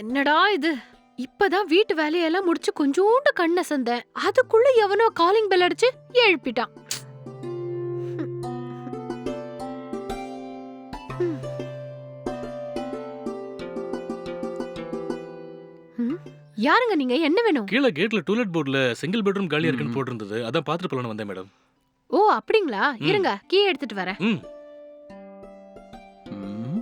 என்னடா இது? இப்பதான் வீட்டு வேலையெல்லாம் முடிச்சு கொஞ்சோண்டு கண்ண சந்தேன். அதுக்குள்ள எவனோ காலிங் பெல் அடிச்சு எழுப்பிட்டான். ம். யாருங்க நீங்க? என்ன வேணும்? கீழ கேட்ல டூலெட் போர்டுல சிங்கிள் பெட்ரூம் காலியா இருக்குன்னு போட்டிருந்தது. அதான் பாத்துட்டு போலான்னு வந்தேன் மேடம். ஓ அப்படிங்களா? இருங்க, கீ எடுத்துட்டு வரேன். ம். ம்.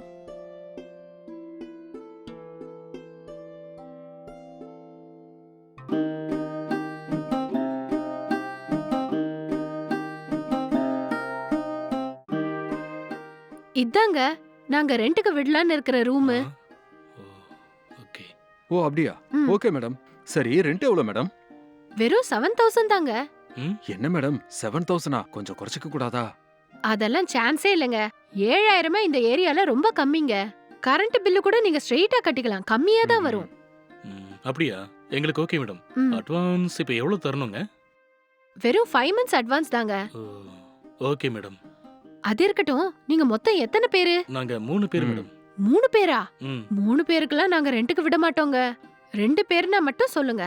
இதாங்க நாங்க ரெண்டுக்கு விடலான்னு இருக்கிற ரூம். ஆ. ஓ, ஓகே. ஓ அப்படியா? ம். Okay madam. சரி, ரெண்ட் எவ்வளவு மேடம்? வெறும் 7000 தாங்க. என்ன மேடம் 7000? கொஞ்சம் குறைச்சிக்க கூடாதா? அதெல்லாம் சான்ஸே இல்லைங்க. 7000 இந்த ஏரியால ரொம்ப கம்மிங்க. கரண்ட் பில்லு கூட நீங்க ஸ்ட்ரெயிட்டா கட்டிக்கலாம், கம்மியா தான் வரும். அப்படியா? எங்களுக்கு ஓகே மேடம். ம். அட்வான்ஸ் இப்போ எவ்வளவு தரணுங்க? வெறும் 5 months அட்வான்ஸ் தாங்க. ஓ, ஓகே மேடம். அது இருக்கட்டும், நீங்க மொத்தம் எத்தனை பேரு? நாங்க 3 பேர் ம். மேடம். 3 பேரா? ம். 3 பேருக்குலாம் நாங்க ரெண்டுக்கு விட மாட்டோங்க. 2 பேர்னா மட்டும் சொல்லுங்க.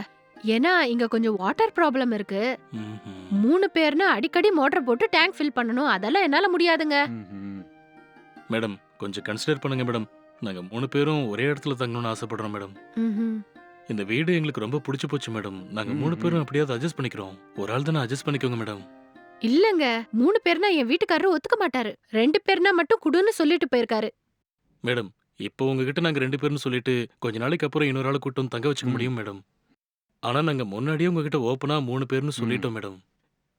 ஏன்னா இங்க கொஞ்சம் வாட்டர் ப்ராப்ளம் இருக்கு. ம்ஹும். 3 பேர்னா அடிக்கடி மோட்டார் போட்டு டேங்க் ஃபில் பண்ணணும். அதெல்லாம் என்னால முடியாதுங்க. ம்ஹும். மேடம் கொஞ்சம் கன்சிடர் பண்ணுங்க மேடம். நாங்க 3 பேரும் ஒரே இடத்துல தங்கணும்னு ஆசைப்படுறோம் மேடம். ம்ஹும். இந்த வீடு எங்களுக்கு ரொம்ப பிடிச்சு போச்சு மேடம். நாங்க 3 ம்ஹும். பேரும் அப்படியாவது அட்ஜஸ்ட் பண்ணிக்கிறோம். ஒரு ஆள் தானே அட்ஜஸ்ட் பண்ணிக்கோங்க மேடம். இல்லங்க, 3 பேர்னா என் வீட்டுக்காரரு ஒத்துக்க மாட்டாரு. 2 பேர்னா மட்டும் குடுன்னு சொல்லிட்டு போயிருக்காரு. மேடம் இப்போ உங்ககிட்ட நாங்க 2 பேர்னு சொல்லிட்டு கொஞ்ச நாளைக்கு அப்புறம் இன்னொரு ஆளை கூட்டம் தங்க வச்சுக்க ம். முடியும் மேடம். ஆனா நாங்க முன்னாடியே உங்ககிட்ட ஓப்பனா 3 பேர்னு சொல்லிட்டோம் மேடம்.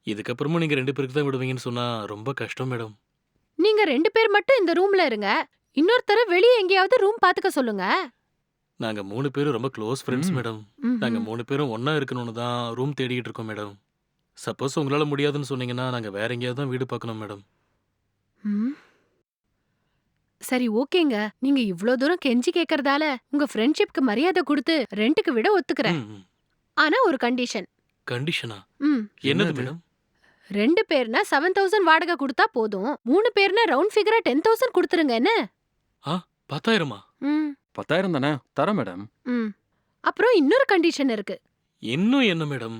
இதுக்கப்புறமும் நீங்க 2 பேருக்கு தான் விடுவீங்கன்னு சொன்னா ரொம்ப கஷ்டம் மேடம். நீங்க 2 பேர் மட்டும் இந்த ரூம்ல இருங்க. இன்னொருத்தர வெளியே எங்கேயாவது ரூம் பாத்துக்க சொல்லுங்க. நாங்க 3 பேரும் ரொம்ப க்ளோஸ் ஃப்ரெண்ட்ஸ் ம். மேடம். ம்ஹும். நாங்க 3 பேரும் ஒண்ணா இருக்கணும்னு தான் ரூம் தேடிட்டு இருக்கோம் மேடம். சப்போஸ் உங்களால முடியாதுன்னு சொன்னீங்கன்னா நாங்க வேற எங்கேயாவது தான் வீடு பார்க்கணும் மேடம். ம். சரி ஓகேங்க. நீங்க இவ்ளோ தூரம் கெஞ்சி கேக்குறதால உங்க ஃப்ரெண்ட்ஷிப்க்கு மரியாதை கொடுத்து ரெண்டுக்கு விட ஒத்துக்கிறேன். ஆனா ஒரு கண்டிஷன். கண்டிஷனா? ம். என்னது என்னது? மேடம்? 2 பேர்னா 7000 வாடகை கொடுத்தா போதும். 3 பேர்னா ரவுண்ட் ஃபிகரா 10000 கொடுத்துருங்க என்ன? 10,000மா? ம். 10,000 தானே தரேன் மேடம். ம். அப்புறம் இன்னொரு கண்டிஷன் இருக்கு. இன்னும் என்ன மேடம்?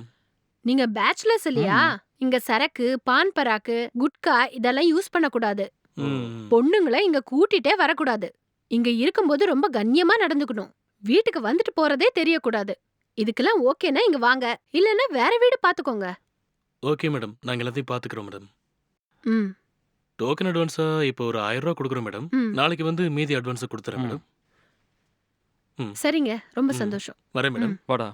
நீங்க பேச்சுலர்ஸ் இல்லையா? இங்க சரக்கு, பான் பராக்கு, குட்கா இதெல்லாம் யூஸ் பண்ணக்கூடாது. ம். பொண்ணுங்களை இங்க கூட்டிட்டே வரக்கூடாது. இங்க இருக்கும்போது ரொம்ப கண்ணியமா நடந்துக்கணும். வீட்டுக்கு வந்துட்டு போறதே தெரியக்கூடாது. இதுக்கெல்லாம் ஓகேனா இங்க வாங்க. இல்லனா வேற வீடு பாத்துக்கோங்க. Okay madam. நாங்க எல்லாத்தையும் பார்த்துக்கிறோம் மேடம். ம். டோக்கன் அட்வான்ஸா இப்போ ஒரு 1000 ரூபாய் கொடுக்குறோம் மேடம். ம். நாளைக்கு வந்து மீதி அட்வான்ஸை கொடுத்துறேன் மேடம். சரிங்க, ரொம்ப ம். சந்தோஷம். வரேன் மேடம். வாடா.